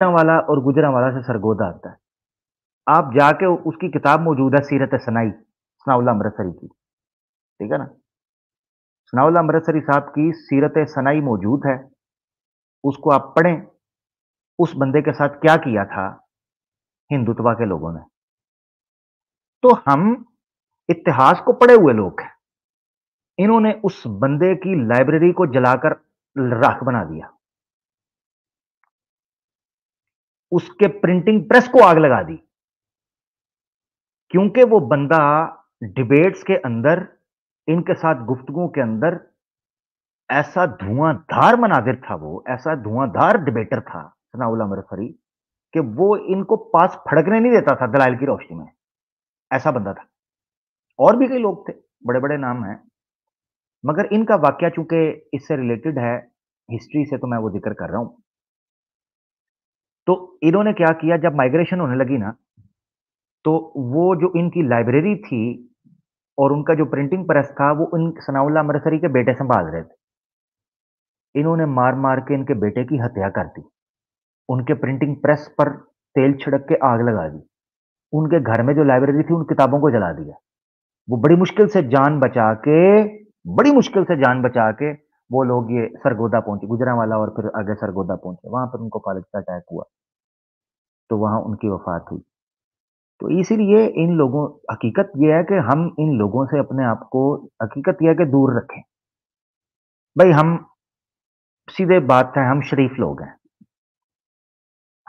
वाला और गुजरांवाला से सरगोदा आता है। आप जाके उसकी किताब मौजूद है सीरत सनाई, सनाउल्लाह अमृतसरी की, ठीक है ना? सनाउल्लाह अमृतसरी साहब की सीरत सनाई मौजूद है, उसको आप पढ़ें, उस बंदे के साथ क्या किया था हिंदुत्वा के लोगों ने। तो हम इतिहास को पढ़े हुए लोग हैं। इन्होंने उस बंदे की लाइब्रेरी को जलाकर राख बना दिया। उसके प्रिंटिंग प्रेस को आग लगा दी। क्योंकि वो बंदा डिबेट्स के अंदर, इनके साथ गुफ्तगू के अंदर ऐसा धुआंधार मनाजिर था वो, ऐसा धुआंधार डिबेटर था सनाउल्लाह अमृतसरी कि वो इनको पास फड़कने नहीं देता था दलाइल की रोशनी में, ऐसा बंदा था। और भी कई लोग थे, बड़े-बड़े नाम हैं, मगर इनका वाकया चूँकि इससे रिलेटेड है, हिस्ट्री से तो मैं वो ज़िक्र कर रहा हूँ। तो इन्होंने क्या किया जब माइग्रेशन होने लगी ना, तो वो जो इनकी लाइब्रेरी थी और उनका जो प्रिंटिंग प्रेस था, वो इन सनाउल्लाह अमृतसरी के बेटे सँभाल रहे थे। इन्होंने मार-मार के इनके बेटे की हत्या कर दी। उनके प्रिंटिंग प्रेस पर तेल छिड़क के आग लगा दी। उनके घर में जो लाइब्रेरी थी, उन किताबों को जला दिया। वो बड़ी मुश्किल से जान बचा के वो लोग ये सरगोदा पहुँचे, गुजरांवाला और फिर आगे सरगोदा पहुँचे। वहाँ पर उनको फालिज का अटैक हुआ, तो वहाँ उनकी वफ़ात हुई। तो इसीलिए इन लोगों हकीकत ये है कि हम इन लोगों से अपने आप को हकीकत ये है कि दूर रखें। भई हम सीधे बात है, हम शरीफ लोग हैं।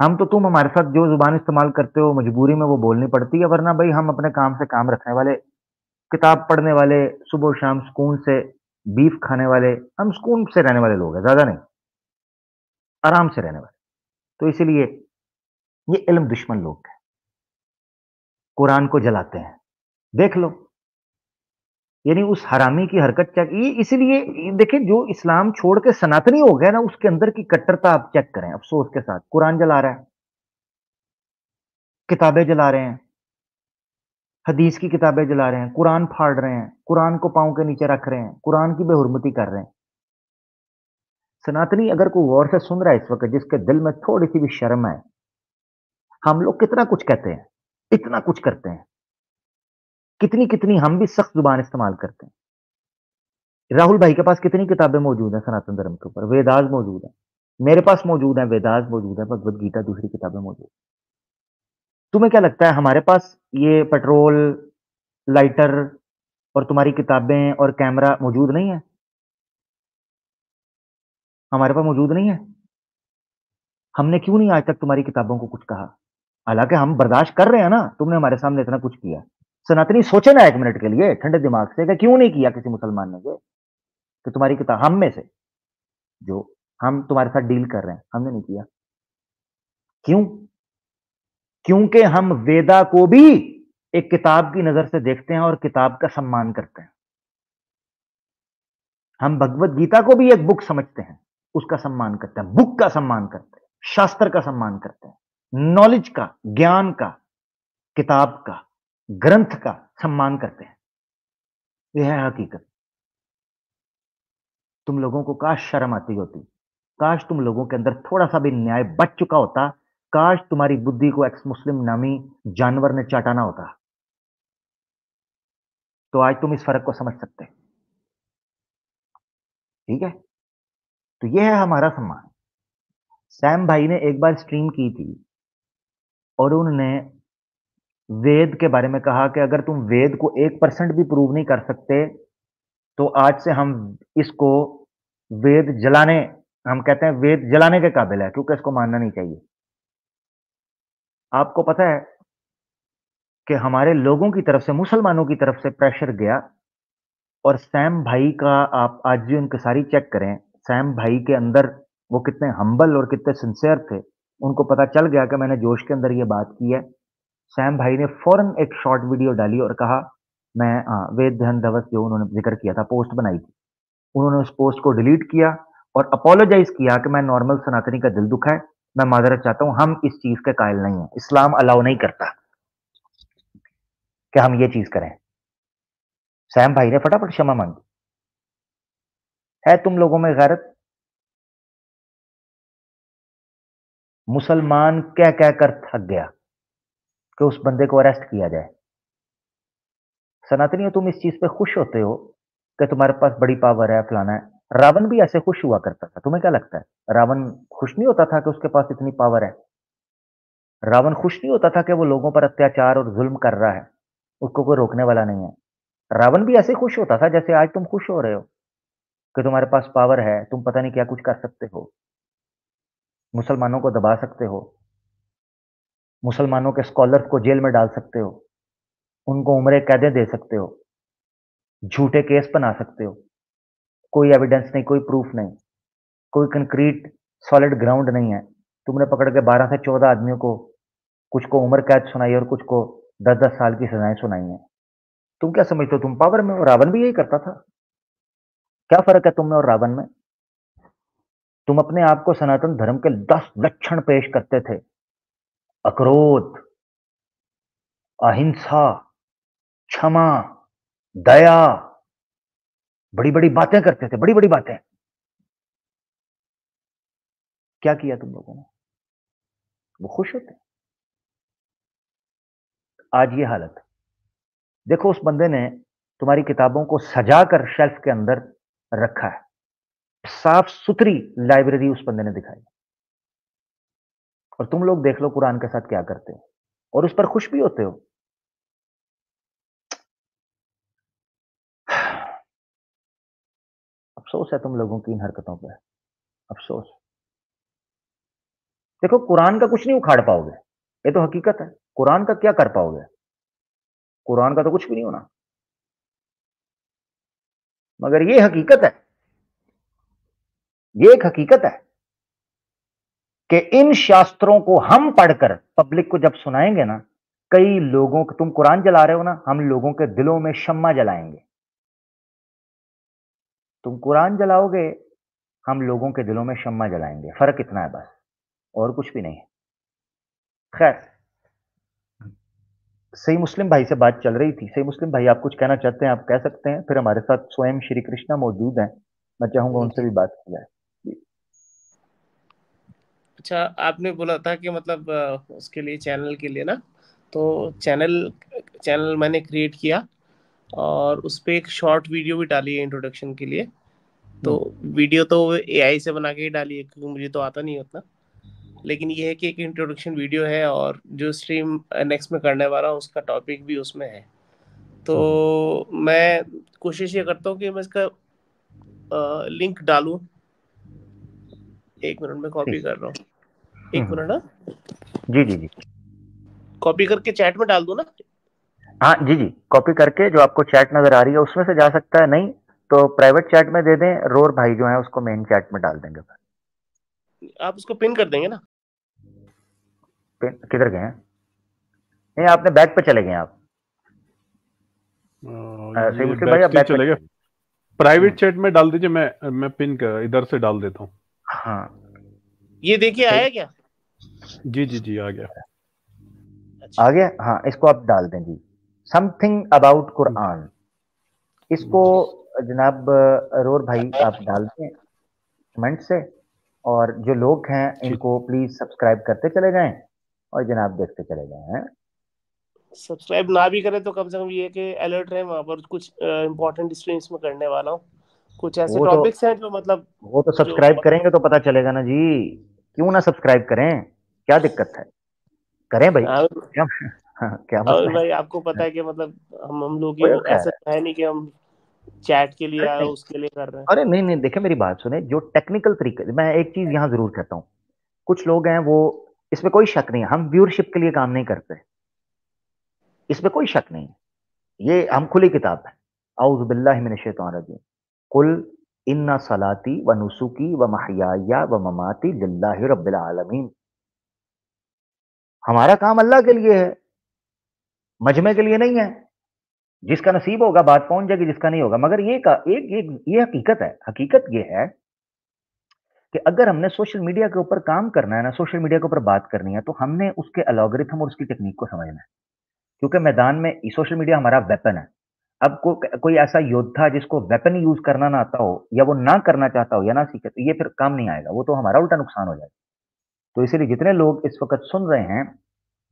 हम तो तुम हमारे साथ जो ज़ुबान इस्तेमाल करते हो, मजबूरी में वो बोलनी पड़ती है, वरना भई हम अपने काम से काम रखने वाले, किताब पढ़ने वाले, सुबह-शाम सुकून से बीफ खाने वाले, हम सुकून से रहने वाले लोग हैं, ज़्यादा नहीं, आराम से रहने वाले। तो इसीलिए ये इल्म दुश्मन लोग हैं, कुरान को जलाते हैं। देख लो, यानी उस हरामी की हरकत चेक ये इसीलिए देखिए जो इस्लाम छोड़ के सनातनी हो गया ना, उसके अंदर की कट्टरता आप चेक करें अफ़सोस के साथ। कुरान जला रहा है, किताबें जला रहे हैं, हदीस की किताबें जला रहे हैं, कुरान फाड़ रहे हैं, कुरान को पाँव के नीचे रख रहे हैं, कुरान की बेहुरमती कर रहे हैं। सनातनी अगर कोई गौर से सुन रहा है इस वक़्त जिसके दिल में थोड़ी-सी भी शर्म है, हम लोग कितना कुछ कहते हैं, इतना कुछ करते हैं, कितनी-कितनी हम भी सख्त ज़ुबान इस्तेमाल करते हैं। राहुल भाई के पास कितनी किताबें मौजूद हैं सनातन धर्म के ऊपर, वेदास मौजूद है। मेरे पास मौजूद है, वेदास मौजूद है, भगवद गीता, दूसरी किताबें मौजूद हैं। तुम्हें क्या लगता है हमारे पास ये पेट्रोल, लाइटर और तुम्हारी किताबें और कैमरा मौजूद नहीं है? हमारे पास मौजूद नहीं है? हमने क्यों नहीं आज तक तुम्हारी किताबों को कुछ कहा? हालाँकि हम बर्दाश्त कर रहे हैं ना, तुमने हमारे सामने इतना कुछ किया। सनातनी सोचे ना 1 मिनट के लिए ठंडे दिमाग से कि क्यों नहीं किया किसी मुसलमान ने ये, कि तुम्हारी किताब हम में से, जो हम तुम्हारे साथ डील कर रहे हैं, हमने नहीं किया। क्यों? क्योंकि हम वेदा को भी एक किताब की नज़र से देखते हैं और किताब का सम्मान करते हैं। हम भगवद गीता को भी एक बुक समझते हैं, उसका सम्मान करते हैं, बुक का सम्मान करते हैं, शास्त्र का सम्मान करते हैं, नॉलेज का, ज्ञान का, किताब का, ग्रंथ का सम्मान करते हैं। यह है हकीकत। तुम लोगों को काश शर्म आती होती, काश तुम लोगों के अंदर थोड़ा-सा भी न्याय बच चुका होता, काश तुम्हारी बुद्धि को एक्स मुस्लिम नामी जानवर ने चाटा ना होता, तो आज तुम इस फ़र्क को समझ सकते। ठीक है? तो ये है हमारा सम्मान। सैम भाई ने एक बार स्ट्रीम की थी और उन्होंने वेद के बारे में कहा कि अगर तुम वेद को 1% भी प्रूव नहीं कर सकते, तो आज से हम इसको वेद जलाने हम कहते हैं वेद जलाने के काबिल है क्योंकि इसको मानना नहीं चाहिए। आपको पता है कि हमारे लोगों की तरफ से, मुसलमानों की तरफ से प्रेशर गया और सैम भाई का आप आज जो इंकसारी चेक करें, सैम भाई के अंदर वो कितने हम्बल और कितने सिंसियर थे। उनको पता चल गया कि मैंने जोश के अंदर ये बात की है। सैम भाई ने फ़ौरन एक शॉर्ट वीडियो डाली और कहा, मैं वेद ध्यान दिवस जो उन्होंने ज़िक्र किया था, पोस्ट बनाई थी। उन्होंने उस पोस्ट को डिलीट किया और अपोलोजाइज़ किया कि मैं नॉर्मल सनातनी का दिल दुखा है, मैं माज़रत चाहता हूँ, हम इस चीज़ के कायल नहीं हैं। इस्लाम अलाउ नहीं करता कि हम ये चीज़ करें। सैम भाई ने फटाफट क्षमा माँगी। है तुम लोगों में गैरत? मुसलमान कह कहकर थक गया कि उस बंदे को अरेस्ट किया जाए। सनातनियों, तुम इस चीज पे खुश होते हो कि तुम्हारे पास बड़ी पावर है, फलाना है। रावण भी ऐसे खुश हुआ करता था। तुम्हें क्या लगता है रावण खुश नहीं होता था कि उसके पास इतनी पावर है? रावण खुश नहीं होता था कि वो लोगों पर अत्याचार और जुल्म कर रहा है, उसको कोई रोकने वाला नहीं है। रावण भी ऐसे खुश होता था जैसे आज तुम खुश हो रहे हो कि तुम्हारे पास पावर है, तुम पता नहीं क्या कुछ कर सकते हो, मुसलमानों को दबा सकते हो, मुसलमानों के स्कॉलर्स को जेल में डाल सकते हो, उनको उम्र कैदें दे सकते हो, झूठे केस बना सकते हो, कोई एविडेंस नहीं, कोई प्रूफ नहीं, कोई कंक्रीट सॉलिड ग्राउंड नहीं है। तुमने पकड़ के 12 से 14 आदमियों को, कुछ को उम्र कैद सुनाई और कुछ को 10-10 साल की सजाएं सुनाई हैं। तुम क्या समझते हो तुम पावर में हो? रावण भी यही करता था। क्या फर्क है तुम में और रावण में? तुम अपने आप को सनातन धर्म के 10 लक्षण पेश करते थे। अक्रोध, अहिंसा, क्षमा, दया, बड़ी-बड़ी बातें करते थे, बड़ी-बड़ी बातें। क्या किया तुम लोगों ने? वो खुश होते। आज ये हालत है। देखो उस बंदे ने तुम्हारी किताबों को सजाकर शेल्फ के अंदर रखा है। साफ-सुथरी लाइब्रेरी उस बंदे ने दिखाई। और तुम लोग देख लो कुरान के साथ क्या करते हो और उस पर खुश भी होते हो। अफ़सोस है तुम लोगों की इन हरकतों पे, अफ़सोस। देखो कुरान का कुछ नहीं उखाड़ पाओगे, ये तो हकीकत है। कुरान का क्या कर पाओगे? कुरान का तो कुछ भी नहीं होना। मगर ये हकीकत है, ये एक हकीकत है कि इन शास्त्रों को हम पढ़कर पब्लिक को जब सुनाएंगे ना, कई लोगों को, तुम कुरान जला रहे हो ना, हम लोगों के दिलों में शम्मा जलाएंगे। तुम कुरान जलाओगे, हम लोगों के दिलों में शम्मा जलाएंगे। फर्क इतना है बस, और कुछ भी नहीं है। खैर, सही मुस्लिम भाई से बात चल रही थी। सही मुस्लिम भाई, आप कुछ कहना चाहते हैं, आप कह सकते हैं। फिर हमारे साथ स्वयं श्री कृष्णा मौजूद हैं, मैं चाहूंगा उनसे भी बात की जाए। जी। अच्छा, आपने बोला था कि मतलब उसके लिए, चैनल के लिए ना, तो चैनल चैनल मैंने क्रिएट किया और उस पे एक शॉर्ट वीडियो भी डाली है इंट्रोडक्शन के लिए। तो हम्म, वीडियो तो एआई से बना के ही डाली है, क्योंकि मुझे तो आता नहीं उतना। लेकिन ये है कि एक इंट्रोडक्शन वीडियो है, और जो स्ट्रीम नेक्स्ट में करने वाला हूँ उसका टॉपिक भी उसमें है। हम्म, तो मैं कोशिश ये करता हूँ कि मैं इसका लिंक डालूं। एक मिनट में कॉपी ठीक। कर रहा हूँ। हम्म, एक मिनट, हाँ। जी जी जी। कॉपी करके चैट में डाल दूं ना? हाँ जी जी, कॉपी करके जो आपको चैट नजर आ रही है उसमें से जा सकता है, नहीं तो प्राइवेट चैट में दे दें, रोर भाई जो है उसको मेन चैट में डाल देंगे। आप उसको पिन कर देंगे ना? किधर गए हैं? नहीं, आपने बैक पे चले गए आप। सही ये मुस्लिम भाई, बैक आप स्टेज बैक पे चले गए। चले गए। प्राइवेट हम्म, चैट में डाल दीजिए, मैं पिन कर इधर से डाल देता हूँ। हाँ। ये देखिए, सही। आया क्या? जी जी जी, आ गया। आ अच्छा। गया, हाँ, इसको आप डाल दें जी। समथिंग अबाउट कुरान, इसको जी। जनाब रोर भाई आप डाल दें कमेंट से। और जो लोग हैं ठीक। इनको प्लीज सब्सक्राइब करते चले जाएं और जनाब देखते चले जाएं, हैं? सब्सक्राइब ना भी करें तो कम से कम ये है कि अलर्ट रहे, वहां पर कुछ इंपॉर्टेंट स्ट्रीम्स में करने वाला हूँ। कुछ ऐसे वो तो टॉपिक्स हैं जो मतलब, वो तो जो सब्सक्राइब करेंगे तो पता चलेगा ना जी। क्यों ना सब्सक्राइब करें, क्या दिक्कत है? करें भाई। आमिर क्या? हाँ, क्या आमिर मसला है? भाई, आपको पता है कि मतलब हम लोग ये कोई ऐसा खैर है। है नहीं कि हम चैट के लिए अरे आए नहीं, उसके लिए कर रहे हैं। अरे नहीं नहीं, देखिए मेरी बात सुने। जो टेक्निकल तरीके, मैं एक चीज यहां जरूर कहता हूँ, कुछ लोग हैं वो, इसमें कोई शक नहीं है, हम व्यूअरशिप के लिए काम नहीं करते, इसमें कोई शक नहीं है। ये हम खुली किताब है। औज़ु बिल्लाहि मिनश शैतानिर रजीम। कुल इन्ना सलाती व नुसुकी व महयाया व ममाती लिल्लाहि रब्बिल आलमीन। हमारा काम अल्लाह के लिए है, मजमे के लिए नहीं है। जिसका नसीब होगा बात पहुंच जाएगी, जिसका नहीं होगा। मगर ये का एक एक ये हकीकत है। हकीकत ये है कि अगर हमने सोशल मीडिया के ऊपर काम करना है ना, सोशल मीडिया के ऊपर बात करनी है, तो हमने उसके एल्गोरिथम और उसकी टेक्निक को समझना है। क्योंकि मैदान में सोशल मीडिया हमारा वेपन है। अब कोई ऐसा योद्धा जिसको वेपन यूज करना ना आता हो, या वो ना करना चाहता हो या ना सीखे, तो ये फिर काम नहीं आएगा, वो तो हमारा उल्टा नुकसान हो जाएगा। तो इसीलिए जितने लोग इस वक़्त सुन रहे हैं,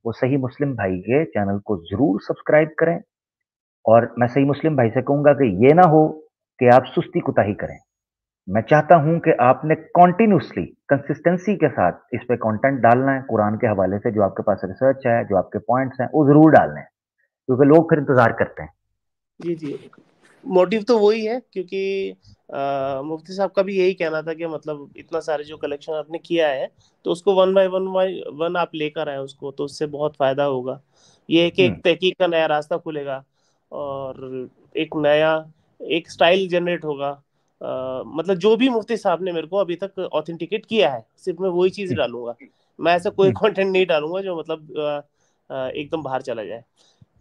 वो सही मुस्लिम भाई के चैनल को ज़रूर सब्सक्राइब करें और मैं सही मुस्लिम भाई से कहूँगा कि ये ना हो कि आप सुस्ती कुताही करें। मैं चाहता हूँ कि आपने कंटिन्यूअसली कंसिस्टेंसी के साथ इस पे कंटेंट डालना है, कुरान के हवाले से जो आपके पास रिसर्च है, जो आपके पॉइंट्स हैं, वो ज़रूर डालने हैं, क्योंकि लोग फिर इंतज़ार करते हैं। जी जी, मोटिव तो वही है, क्योंकि मुफ्ती साहब का भी यही कहना था कि मतलब इतना सारे जो कलेक्शन आपने किया है, तो उसको बाय वन आप लेकर आए उसको, तो उससे बहुत फायदा होगा। ये है कि हुँ, एक तहकीक का नया रास्ता खुलेगा, और एक नया एक स्टाइल जनरेट होगा। मतलब जो भी मुफ्ती साहब ने मेरे को अभी तक ऑथेंटिकेट किया है, सिर्फ मैं वही चीज हुँ, डालूंगा। मैं ऐसा कोई हुँ, कंटेंट नहीं डालूंगा जो मतलब एकदम बाहर चला जाए,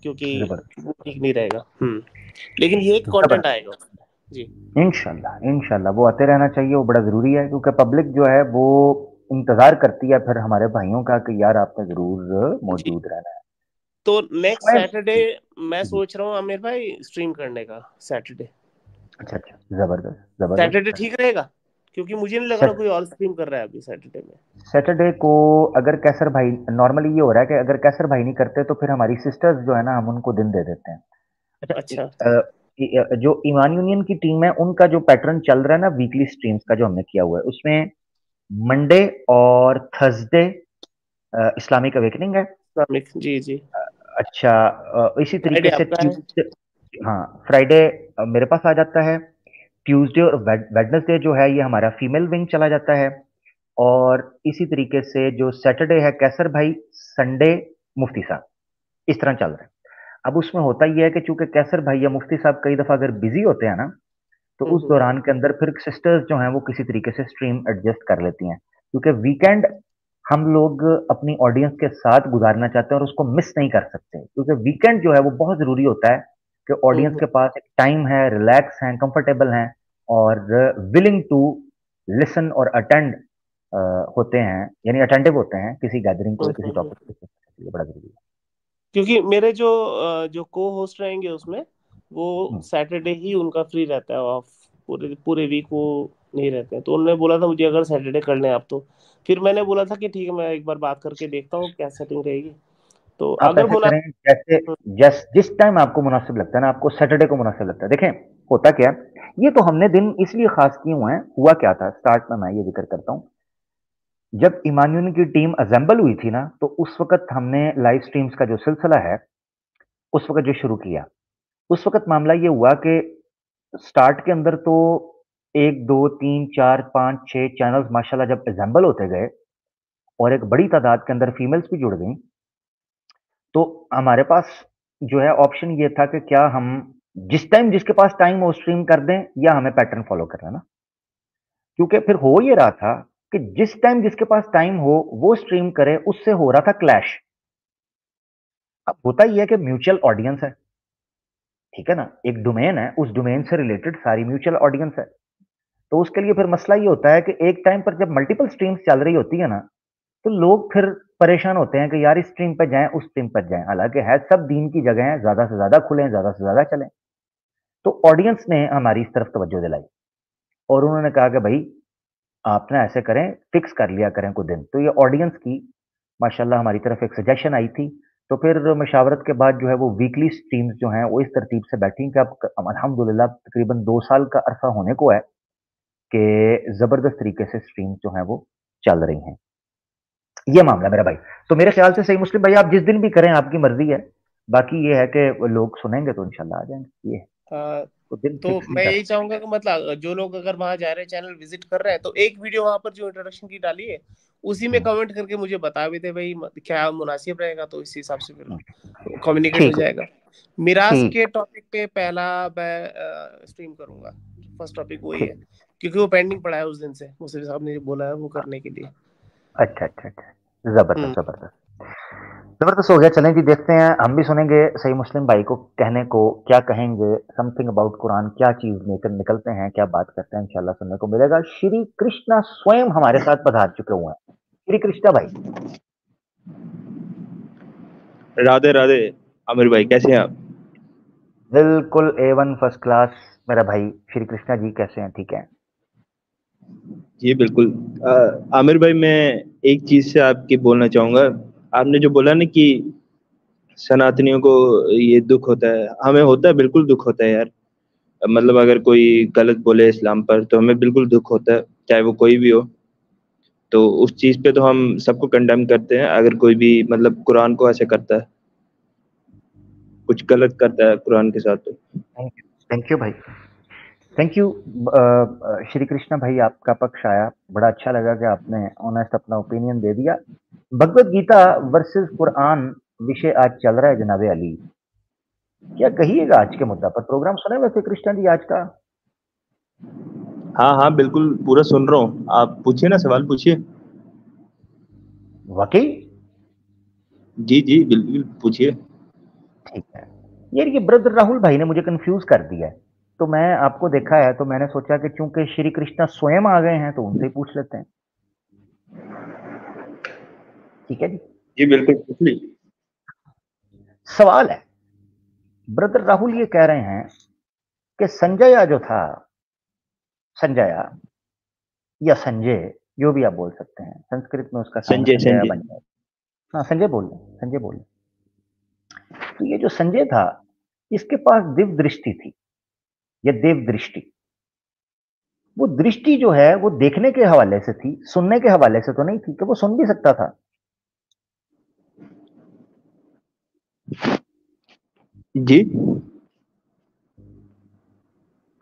क्योंकि ज़बरदस्त, वो ठीक नहीं रहेगा। लेकिन ये एक कंटेंट ज़बरदस्त। आएगा उसमें। जी इंशाल्लाह, इंशाल्लाह वो आते रहना चाहिए, वो बड़ा ज़रूरी है क्योंकि पब्लिक जो है वो इंतज़ार करती है फिर हमारे भाइयों का कि यार आपने ज़रूर जी। मौजूद रहना है। तो नेक्स्ट मैं सैटरडे मैं जी, सोच रहा हूँ आमिर भाई स्ट्रीम करने का। सैटरडे अच्छा, अच्छा, ज़बरदस्त, सैटरडे ज़बरदस्त। ठीक रहेगा, क्योंकि मुझे नहीं लग रहा सैट कोई और स्ट्रीम कर रहा है अभी सैटरडे में। सैटरडे को अगर कैसर भाई नॉर्मली ये हो रहा है कि अगर कैसर भाई नहीं करते तो फिर हमारी सिस्टर्स जो है ना हम उनको दिन दे देते हैं। अच्छा अच्छा जो ईमान यूनियन की टीम है उनका जो पैटर्न चल रहा है ना वीकली स्ट्रीम्स का जो हमने किया हुआ है उसमें मंडे और थर्सडे इस्लामिक अवेकनिंग है। इस्लामिक, जी जी। अच्छा इसी फ्राइडे तरीके से आपका है। ट्यूसडे, हाँ फ्राइडे मेरे पास आ जाता है। ट्यूसडे और वेडनेसडे जो है ये हमारा फीमेल विंग चला जाता है। और इसी तरीके से जो सैटरडे है कैसर भाई, संडे मुफ्ती साहब, इस तरह चल रहा है। अब उसमें होता ये है कि चूंकि कैसर भाई या मुफ्ती साहब कई दफा अगर बिजी होते हैं ना तो उस हम्म। दौरान के अंदर फिर सिस्टर्स जो हैं वो किसी तरीके से स्ट्रीम एडजस्ट कर लेती हैं, क्योंकि वीकेंड हम लोग अपनी ऑडियंस के साथ गुजारना चाहते हैं और उसको मिस नहीं कर सकते, क्योंकि वीकेंड जो है वो बहुत जरूरी होता है कि ऑडियंस हम्म। के पास एक टाइम है, रिलैक्स हैं, कंफर्टेबल हैं और विलिंग टू लिसन और अटेंड होते हैं, यानी अटेंटिव होते हैं किसी गैदरिंग को, किसी हम्म। टॉपिक को। ये बड़ा जरूरी क्योंकि मेरे जो को होस्ट रहेंगे उसमें, वो है। सैटरडे ही उनका फ्री रहता है ऑफ। पूरे पूरे वीक वो नहीं रहते हैं, तो उन्होंने बोला था मुझे अगर सैटरडे कर लें आप तो। फिर मैंने बोला था कि ठीक है, मैं एक बार बात करके देखता हूँ क्या सेटिंग रहेगी। तो आप अगर ऐसे करें जैसे जिस टाइम आपको मुनासिब लगता है ना, आपको सैटरडे को मुनासिब लगता है। देखें होता क्या है, ये तो हमने दिन इसलिए खास किए हुए हैं। हुआ क्या था स्टार्ट में, मैं ये जिक्र करता हूँ। जब इमानुअल की टीम असेंबल हुई थी ना तो उस वक्त हमने लाइव स्ट्रीम्स का जो सिलसिला है उस वक्त जो शुरू किया, उस वक्त मामला ये हुआ कि स्टार्ट के अंदर तो एक दो तीन चार पांच छह चैनल्स माशाल्लाह जब असेंबल होते गए और एक बड़ी तादाद के अंदर फीमेल्स भी जुड़ गई, तो हमारे पास जो है ऑप्शन ये था कि क्या हम जिस टाइम जिसके पास टाइम हो स्ट्रीम कर दें या हमें पैटर्न फॉलो करना ना, क्योंकि फिर हो ये रहा था कि जिस टाइम जिसके पास टाइम हो वो स्ट्रीम करे, उससे हो रहा था क्लैश। अब होता ही है कि म्यूचुअल ऑडियंस है, ठीक है ना, एक डोमेन है, उस डोमेन से रिलेटेड सारी म्यूचुअल ऑडियंस है। तो उसके लिए फिर मसला ये होता है कि एक टाइम पर जब मल्टीपल स्ट्रीम्स चल रही होती है ना तो लोग फिर परेशान होते हैं कि यार इस स्ट्रीम पर जाएं उस स्ट्रीम पर जाएं, हालांकि है सब दीन की जगह है, ज्यादा से ज्यादा खुलें, ज्यादा से ज्यादा चलें। तो ऑडियंस ने हमारी इस तरफ तवज्जो दिलाई और उन्होंने कहा कि भाई आप ना ऐसे करें, फिक्स कर लिया करें कोई दिन। तो ये ऑडियंस की माशाल्लाह हमारी तरफ एक सजेशन आई थी। तो फिर मशावरत के बाद जो है वो वीकली स्ट्रीम्स जो हैं वो इस तरतीब से बैठी कि अब अल्हम्दुलिल्लाह तकरीबन 2 साल का अरसा होने को है कि जबरदस्त तरीके से स्ट्रीम्स जो हैं वो चल रही हैं। ये मामला मेरा भाई। तो मेरे ख्याल से सही मुस्लिम भाई आप जिस दिन भी करें आपकी मर्जी है, बाकी ये है कि लोग सुनेंगे तो इंशाल्लाह आ जाएंगे। ये है, हाँ, तो दिन तो फिक्स नहीं मैं कर यही सकते। चाहूंगा कि मतलब जो लोग अगर वहां जा रहे हैं, चैनल विजिट कर रहे हैं, तो एक वीडियो वहां पर जो इंट्रोडक्शन की डाली है उसी में हम्म, कमेंट करके मुझे बता भी दे भाई, क्या मुनासिब रहेगा, तो इस हिसाब से हम्म, फिर कम्युनिकेट हो ठीक है, जाएगा। मिराज ठीक। के टॉपिक पे पहला मैं स्ट्रीम करूंगा। फर्स्ट टॉपिक वही है, ठीक। क्योंकि वो पेंडिंग पड़ा है उस दिन से, मुझे साहब ने बोला है वो करने के लिए। अच्छा, अच्छा, अच्छा। ज़बरदस्त, हम्म। ज़बरदस्त। ज़बरदस्त हो गया, चलें जी देखते हैं, हम भी सुनेंगे सही मुस्लिम भाई को कहने को, क्या कहेंगे, समथिंग अबाउट कुरान, क्या चीज़ लेकर निकलते हैं, क्या बात करते हैं, इंशाल्लाह सुनने को मिलेगा। श्री कृष्णा स्वयं हमारे साथ पधार चुके हुए हैं। श्री कृष्णा भाई, राधे राधे। आमिर भाई कैसे हैं आप? बिल्कुल A1 फर्स्ट क्लास। मेरा भाई श्री कृष्णा जी कैसे हैं, ठीक हैं? जी बिल्कुल। आमिर भाई, मैं एक चीज से आपकी बोलना चाहूंगा। आपने जो बोला ना कि सनातनियों को ये दुख होता है, हमें होता है, बिल्कुल दुख होता है यार। मतलब अगर कोई गलत बोले इस्लाम पर तो हमें बिल्कुल दुख होता है, चाहे वो कोई भी हो। तो उस चीज पे तो हम सबको कंडेम करते हैं, अगर कोई भी मतलब कुरान को ऐसे करता है, कुछ गलत करता है कुरान के साथ तो। थैंक यू भाई, थैंक यू। श्री कृष्णा भाई, आपका पक्ष आया, बड़ा अच्छा लगा कि आपने ऑनेस्ट अपना ओपिनियन दे दिया। भगवत गीता वर्सेस कुरान विषय आज चल रहा है जनाबे अली, क्या कहिएगा आज के मुद्दा पर? प्रोग्राम सुने वैसे कृष्णा जी आज का? हाँ हाँ बिल्कुल, पूरा सुन रहा हूँ। आप पूछिए ना, सवाल पूछिए। वाकई? जी जी बिल्कुल पूछिए। ठीक है यार, ये ब्रदर राहुल भाई ने मुझे कंफ्यूज कर दिया है, तो मैं आपको देखा है तो मैंने सोचा कि चूंकि श्री कृष्णा स्वयं आ गए हैं तो उनसे ही पूछ लेते हैं। ठीक है जी। जी बिल्कुल पूछ लीजिए। सवाल है, ब्रदर राहुल ये कह रहे हैं कि संजय जो था, संजय या संजय, जो भी आप बोल सकते हैं, संस्कृत में उसका साउंड संजय संजय संजय। बन जाए। हाँ संजय बोल लें, संजय बोल लें। तो ये जो संजय था, इसके पास दिव्य दृष्टि थी या देव दृष्टि। वो दृष्टि जो है वो देखने के हवाले से थी, सुनने के हवाले से तो नहीं थी कि वो सुन भी सकता था। जी।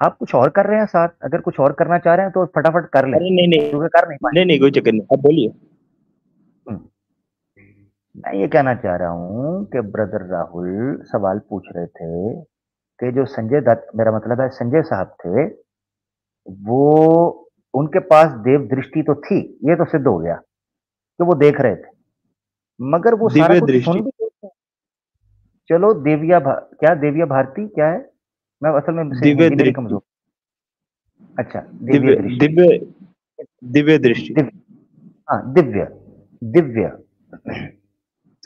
आप कुछ और कर रहे हैं साथ, अगर कुछ और करना चाह रहे हैं तो फटाफट कर लें, अरे नहीं नहीं, क्योंकि कर नहीं नहीं नहीं, कोई चक्कर नहीं, आप बोलिए। पाए। मैं ये कहना चाह रहा हूं कि ब्रदर राहुल सवाल पूछ रहे थे कि जो संजय दत्त, मेरा मतलब है संजय साहब थे, वो उनके पास देव दृष्टि तो थी, ये तो सिद्ध हो गया कि वो देख रहे थे, मगर वो सारा दिव्य कुछ सुन दृष्टि। भी रहे थे। चलो क्या देविया भारती क्या है? मैं असल में से दिव्य हिंदी मेरी दृष्टि। कमजोर। अच्छा, दिव्य दिव्य दृष्टि। दिव्य दिव्य दृष्टि। दिव्य, हाँ दिव्य, दिव्य।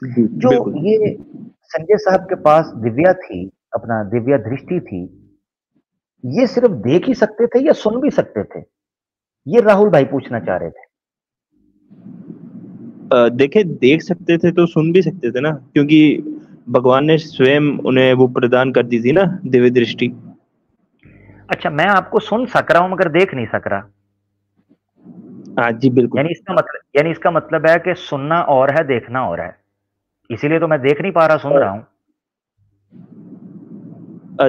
जी जो बिल्कुल। ये संजय साहब के पास दिव्या थी, अपना दिव्या दृष्टि थी, ये सिर्फ देख ही सकते थे या सुन भी सकते थे? ये राहुल भाई पूछना चाह रहे थे। देखे, देख सकते थे तो सुन भी सकते थे ना, क्योंकि भगवान ने स्वयं उन्हें वो प्रदान कर दी थी ना, दिव्य दृष्टि। अच्छा, मैं आपको सुन सक रहा हूं मगर देख नहीं सक रहा, हाँ जी बिल्कुल। यानी इसका मतलब है कि सुनना और है, देखना और है, इसीलिए तो मैं देख नहीं पा रहा, सुन रहा हूं।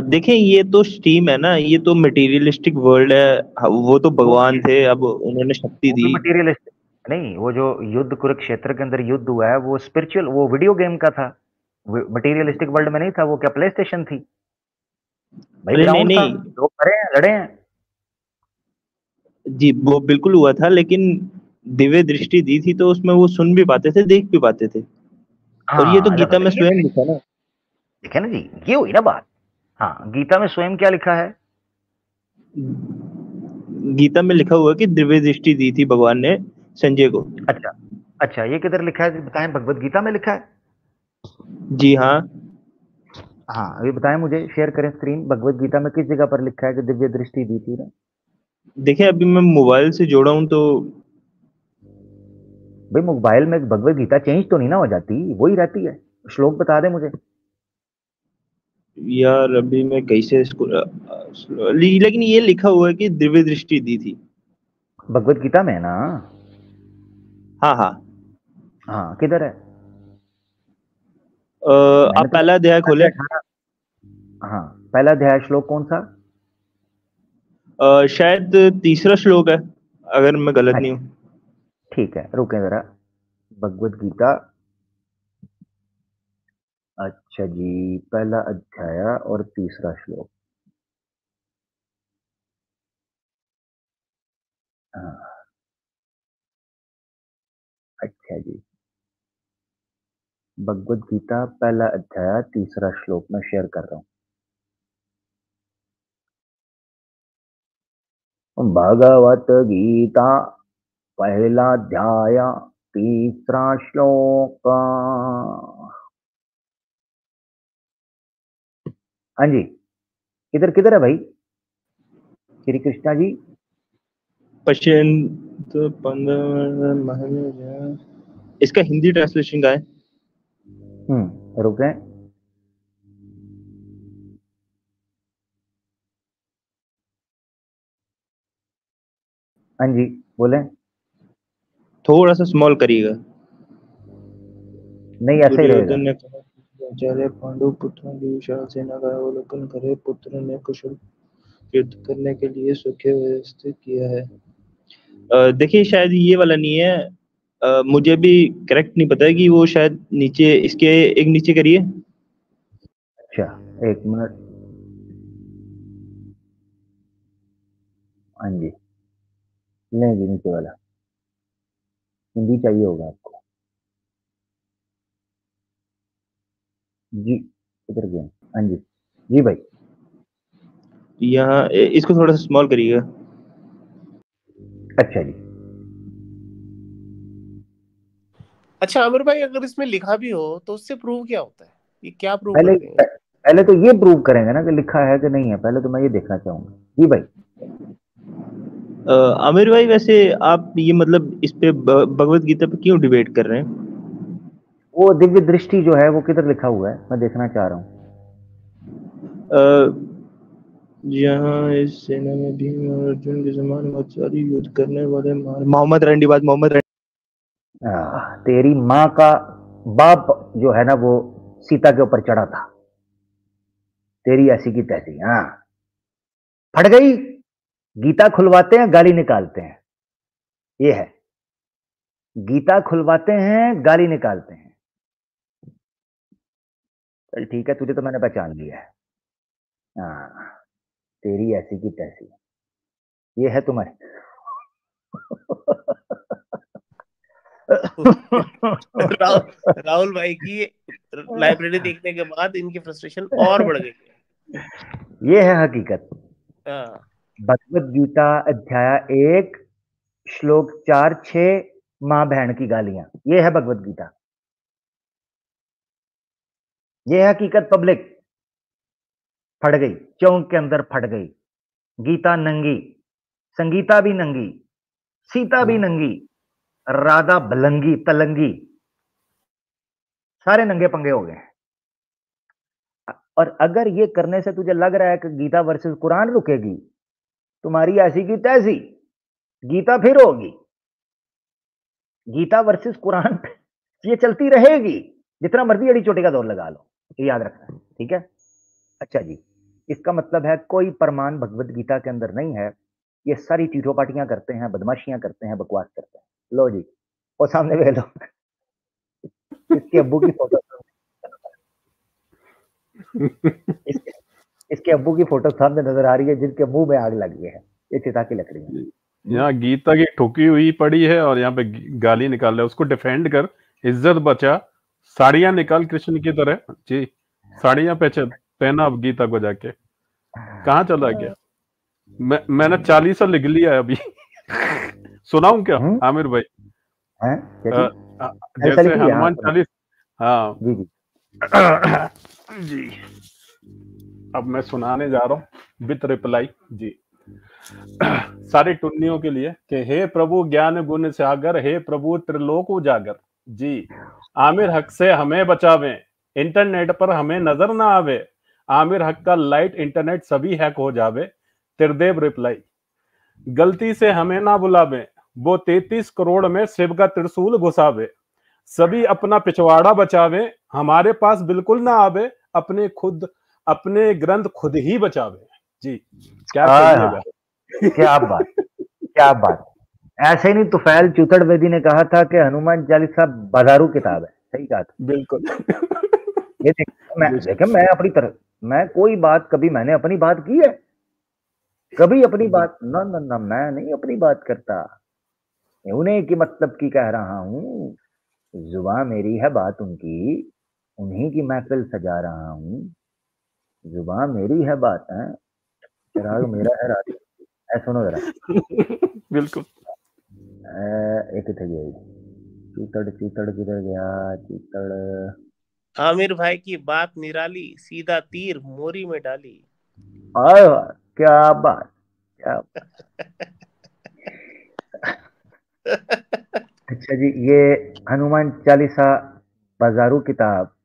देखें, ये तो स्टीम है ना, ये तो मटेरियलिस्टिक वर्ल्ड है। वो तो भगवान ओके, थे, अब उन्होंने शक्ति वो दी। भी मटेरियलिस्टिक नहीं, वो जो युद्ध कुरुक्षेत्र के अंदर युद्ध हुआ है वो स्पिरिचुअल, वो वीडियो गेम का था, मटेरियलिस्टिक वर्ल्ड में नहीं था। वो क्या प्ले स्टेशन थी भाई? अरे नहीं ग्राउंड था, नहीं। लोग मरे हैं, लड़े हैं। जी वो बिल्कुल हुआ था, लेकिन दिव्य दृष्टि दी थी तो उसमें वो सुन भी पाते थे, देख भी पाते थे। और ये तो हाँ गीता में ये स्वयं लिखा ना। देखे ना जी, ये हुई ना बात। हाँ, गीता में स्वयं क्या लिखा है? गीता में लिखा हुआ है कि दिव्य दृष्टि दी थी भगवान ने संजय को। अच्छा, अच्छा ये किधर लिखा है बताएं? भगवत गीता में लिखा है? जी हाँ। हाँ अभी बताएं, मुझे शेयर करें स्क्रीन, भगवत गीता में किस जगह पर लिखा है कि दिव्य दृष्टि दी थी ना? देखिए, अभी मैं मोबाइल से जोड़ा हूँ तो। भाई मोबाइल में भगवत गीता चेंज तो नहीं ना हो जाती, वही रहती है? श्लोक बता दे मुझे। यार अभी मैं कैसे इसको लेकिन ये लिखा हुआ है कि दिव्य दृष्टि दी थी। भगवत गीता में है ना? हाँ हाँ। हाँ किधर है? मैंने आप तो पहला अध्याय खोले। 18। हाँ, पहला अध्याय श्लोक कौन सा? शायद तीसरा श्लोक है, अगर मैं गलत नहीं अच्छा हूँ। ठीक है, रुके जरा। भगवत गीता, अच्छा जी, पहला अध्याय और तीसरा श्लोक। हाँ, अच्छा जी, भगवत गीता पहला अध्याय तीसरा श्लोक मैं शेयर कर रहा हूँ। भगवत गीता पहला अध्याय तीसरा श्लोक। हाँ जी, किधर किधर है भाई? श्री कृष्णा जी। पश्चिम तो 15 माह में इसका हिंदी ट्रांसलेशन का है। रुके। हाँ जी बोले। थोड़ा सा स्मॉल करिएगा। नहीं ऐसा ही रहेगा। दुर्योधन ने कहा कि आचार्य पांडु पुत्रों की विशाल सेना का अवलोकन करे। पुत्र ने कुशल युद्ध करने के लिए सुखे व्यवस्थित किया है। देखिए शायद ये वाला नहीं है। मुझे भी करेक्ट नहीं पता है कि वो शायद नीचे इसके एक नीचे करिए। अच्छा एक मिनट। हाँ जी नहीं जी नीचे वाला हिंदी चाहिए होगा आपको। जी इधर गए। हाँ जी जी भाई। यहाँ इसको थोड़ा सा स्मॉल करिएगा। अच्छा जी। अच्छा आमिर भाई, अगर इसमें लिखा भी हो तो उससे प्रूव क्या होता है? ये क्या प्रूव पहले करते हैं? पहले तो ये प्रूव करेंगे ना कि लिखा है कि नहीं है। पहले तो मैं ये देखना चाहूंगा। जी भाई। आमिर भाई वैसे आप ये मतलब इस पे भगवत गीता पे क्यों डिबेट कर रहे हैं? वो दिव्य दृष्टि जो है वो किधर लिखा हुआ है मैं देखना चाह रहा हूँ। जहाँ इस सेना में भीम और अर्जुन के समान बहुत युद्ध करने वाले मोहम्मद रंडीबाज मोहम्मद तेरी माँ का बाप जो है ना वो सीता के ऊपर चढ़ा था। तेरी ऐसी की तैसी। हाँ फट गई। गीता खुलवाते हैं गाली निकालते हैं। ये है गीता खुलवाते हैं गाली निकालते हैं। चल ठीक है तुझे तो मैंने पहचान लिया है। हाँ तेरी ऐसी की तैसी। ये है तुम्हारे। राहुल भाई की लाइब्रेरी देखने के बाद इनकी फ्रस्ट्रेशन और बढ़ गई है। ये है हकीकत। हाँ भगवत गीता अध्याय 1 श्लोक 4-6 मां बहन की गालियां। ये है भगवत गीता। ये है हकीकत पब्लिक। फट गई चौंक के अंदर फट गई। गीता नंगी। संगीता भी नंगी। सीता भी नंगी। राधा भलंगी तलंगी। सारे नंगे पंगे हो गए। और अगर ये करने से तुझे लग रहा है कि गीता वर्सेस कुरान रुकेगी, तुम्हारी ऐसी की तैसी गीता फिर होगी। गीता वर्सेस कुरान ये चलती रहेगी जितना मर्जी अड़ी चोटी का दौर लगा लो। ये याद रखना ठीक है। अच्छा जी इसका मतलब है कोई प्रमाण भगवत गीता के अंदर नहीं है। ये सारी चीटो पाटियां करते हैं बदमाशियां करते हैं बकवास करते हैं। लो जी वो सामने वे लो इसके अब्बू की फोटो इसके, इसके अब्बू की फोटो सामने नजर आ रही है जिनके मुंह में आग लगी है। ये चिता की लकड़ी है। यहाँ गीता की ठुकी हुई पड़ी है और यहाँ पे गाली निकाल रहा है। उसको डिफेंड कर, इज्जत बचा, साड़ियां निकाल कृष्ण की तरह। जी साड़ियां पहना अब गीता को जाके। कहाँ चला गया? मैंने 40 लिख लिया है अभी। सुनाऊं क्या आमिर भाई? हैं जैसे हनुमान 40। हाँ जी जी जी अब मैं सुनाने जा रहा हूँ विथ रिप्लाई जी। सारी टुन्नियों के लिए कि हे प्रभु ज्ञान गुण सागर, हे प्रभु त्रिलोक उजागर जी। आमिर हक से हमें बचावे, इंटरनेट पर हमें नजर ना आवे। आमिर हक का लाइट इंटरनेट सभी हैक हो जावे। त्रिदेव रिप्लाई गलती से हमें ना बुलावे, वो 33 करोड़ में शिव का त्रिशूल घुसावे। सभी अपना पिछवाड़ा बचावे, हमारे पास बिल्कुल ना आवे। अपने ग्रंथ खुद ही बचावे जी। क्या कहिएगा? क्या बात क्या बात। ऐसे नहीं तुफैल चूतड़ बेदी ने कहा था कि हनुमान चालीसा बाजारू किताब है। सही कहा था। बिल्कुल। ये देखे मैं अपनी तरफ मैं कोई बात कभी मैंने अपनी बात की है? कभी अपनी बात ना ना ना मैं नहीं अपनी बात करता। उन्हें की मतलब की कह रहा हूं। जुबान मेरी है बात उनकी। उन्हीं की महफिल सजा रहा हूं। जुबान मेरी है बात है। चिराग मेरा है रात। सुनो जरा बिल्कुल। एक थे गई चूतड़ चूतड़ किधर गया चूतड़। आमिर भाई की बात निराली, सीधा तीर मोरी में डाली। आय क्या बात क्या बात। अच्छा जी, ये हनुमान चालीसा बाजारू किताब,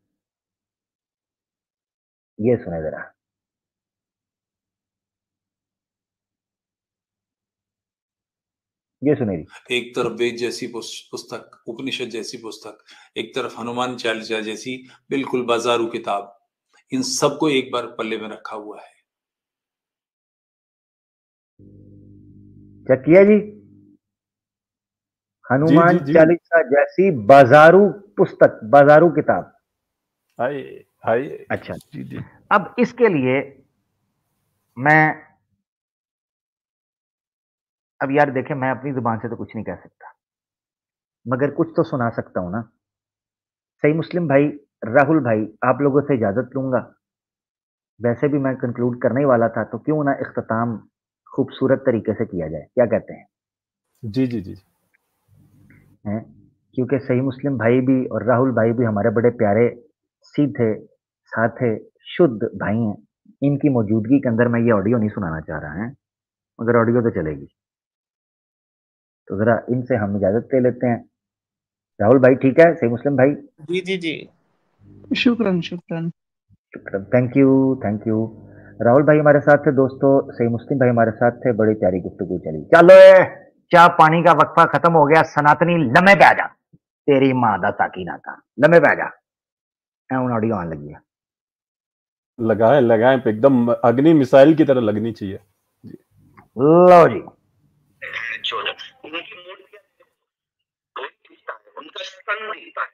ये सुने जरा। ये सुने जी। एक तरफ वेद जैसी पुस्तक, उपनिषद जैसी पुस्तक, एक तरफ हनुमान चालीसा जैसी बिल्कुल बाजारू किताब, इन सबको एक बार पल्ले में रखा हुआ है। क्या किया जी? जी हनुमान जी जी चालीसा जैसी बाजारू पुस्तक, बाजारू किताब। हाय हाय। अच्छा, जी जी अब इसके लिए मैं, अब यार देखें, मैं अपनी जुबान से तो कुछ नहीं कह सकता, मगर कुछ तो सुना सकता हूं ना। सही मुस्लिम भाई, राहुल भाई, आप लोगों से इजाजत लूंगा। वैसे भी मैं कंक्लूड करने ही वाला था, तो क्यों ना इख्तिताम खूबसूरत तरीके से किया जाए, क्या कहते हैं? जी जी जी हैं? क्योंकि सही मुस्लिम भाई भी और राहुल भाई भी हमारे बड़े प्यारे, सीधे, साथे, शुद्ध भाई हैं। इनकी मौजूदगी के अंदर मैं ये ऑडियो नहीं सुनाना चाह रहा है, मगर ऑडियो तो चलेगी। तो जरा इनसे हम इजाजत ले लेते हैं। राहुल भाई ठीक है? सही मुस्लिम भाई, जी जी जी। शुक्रन शुक्रन। Thank you, thank you. Rahul भाई हमारे साथ थे दोस्तों, सही मुस्लिम भाई हमारे साथ थे, बड़ी प्यारी गुफ्तगू चली। चलो चाय पानी का वक्फा खत्म हो गया, सनातनी लम्हे पे आ जा, तेरी मां दा ताकी ना का लम्हे पे आ जा। ਹੁਣ ऑडियो आने लगी है। लगाएं लगाएं पे एकदम अग्नि मिसाइल की तरह लगनी चाहिए। जी लो जी। उनकी उनका स्तन दिखता है,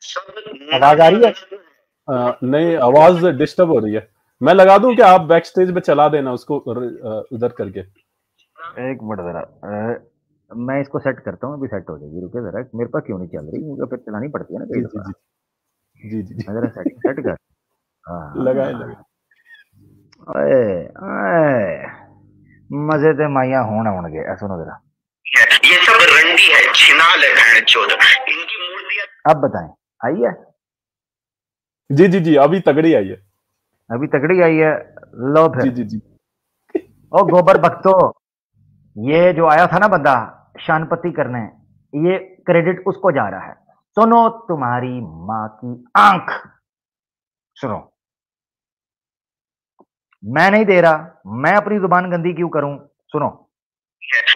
सब आवाज आ रही है? नहीं, आवाज डिस्टर्ब हो रही है। मैं लगा दूं क्या? आप बैक स्टेज पे चला देना उसको उधर करके। एक मिनट जरा, मैं इसको सेट करता हूँ, अभी सेट हो जाएगी, रुके जरा। मेरे पास क्यों नहीं चल रही? मुझे फिर चलानी पड़ती है ना कई जी जी दफा। जी जी जी मैं जरा सेट कर। हाँ लगाए लगाए। ओए ओए, मजे ते माइया होंगे। सुनो जरा, ये सब रंडी है, छिनाल है, बहन चोद। इनकी मूर्तियां अब बताएं, आई है? जी जी जी अभी तगड़ी आई है। अभी तगड़ी आई है। लो जी फिर। जी जी ओ गोबर भक्तो, ये जो आया था ना बंदा शानपति करने, ये क्रेडिट उसको जा रहा है। सुनो तुम्हारी मां की आंख, सुनो। मैं नहीं दे रहा, मैं अपनी जुबान गंदी क्यों करूं? सुनो।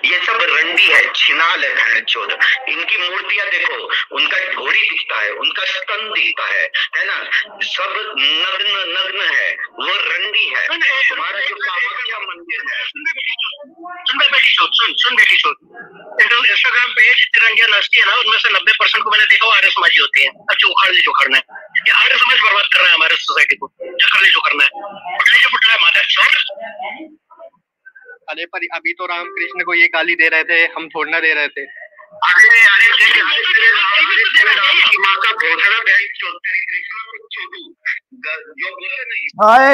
ये सब रंडी है, छिनाल है, बहन चोद। इनकी मूर्तियां देखो, उनका ढोरी दिखता है, उनका स्तन दिखता है ना? सब नग्न नग्न है, वो रंडी है। तुम्हारा जो कामाख्या मंदिर है, सुन बेटी चोद, सुन बेटी चोद। इंस्टाग्राम पेज तिरंगिया नाचती है ना, उनमें से 90% को मैंने देखा वो आर्य समाजी होते हैं। अच्छा उखाड़ ले जो करना है, ये आर्य समाज बर्बाद कर रहा है हमारे सोसाइटी को। कर ले जो करना है, पुटला है माता चोद। अरे पर अभी तो राम कृष्ण को ये गाली दे रहे थे, हम थोड़ा ना दे रहे थे। अरे तेरे राम की मां का घोषणा बैंक चोद, तेरी कृष्णा को छोड़ू जो बोले नहीं। हाय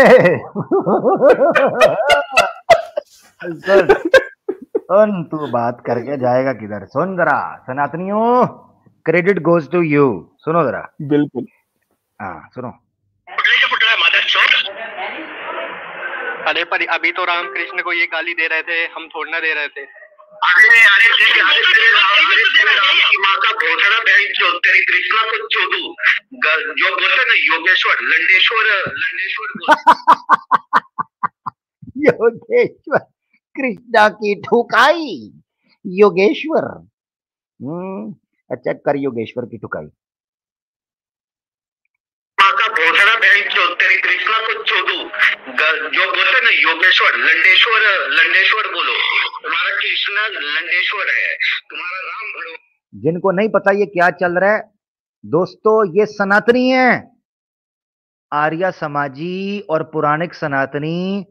सुन, तू बात करके जाएगा किधर? सुन जरा सनातनियों, क्रेडिट गोज टू यू। सुनो जरा। बिल्कुल। हाँ सुनो। पुटला मदर चोद। अरे पर अभी तो राम कृष्ण को ये गाली दे रहे थे, हम थोड़ा ना दे रहे थे। अरे तेरे राम की मां का घोषणा बैंक चोद, तेरी कृष्णा को छोड़ू जो बोलते ना योगेश्वर लंडेश्वर योगेश्वर, कृष्णा की ठुकाई, योगेश्वर। अच्छा कर योगेश्वर की ठुकाई। मां का घोषणा बैंक चोद, तेरी कृष्णा को छोड़ू जो बोलते ना योगेश्वर लंडेश्वर बोलो। तुम्हारा कृष्णा लंडेश्वर है, तुम्हारा राम भड़ो। जिनको नहीं पता ये क्या चल रहा है दोस्तों, ये सनातनी है, आर्य समाजी और पुराणिक सनातनी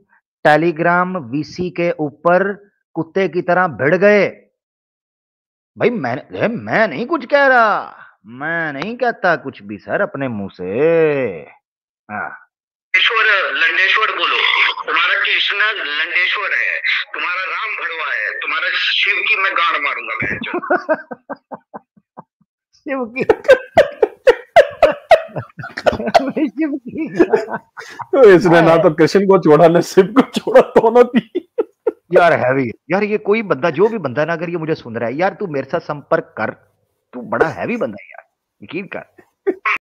टेलीग्राम वीसी के ऊपर कुत्ते की तरह भिड़ गए। भाई मैं नहीं कुछ कह रहा, मैं नहीं कहता कुछ भी सर अपने मुंह से। लंडेश्वर बोलो। तुम्हारा कृष्णा लंडेश्वर है, तुम्हारा राम भड़वा है, तुम्हारा शिव की मैं गांड मारूंगा मैं। शिव की शिव की तो इसने ना तो कृष्ण को छोड़ा ना शिव को छोड़ा, दोनों की। यार हैवी यार, ये कोई बंदा, जो भी बंदा ना, अगर ये मुझे सुन रहा है यार, तू मेरे साथ संपर्क कर, तू बड़ा हैवी बंदा है यार, यकीन कर।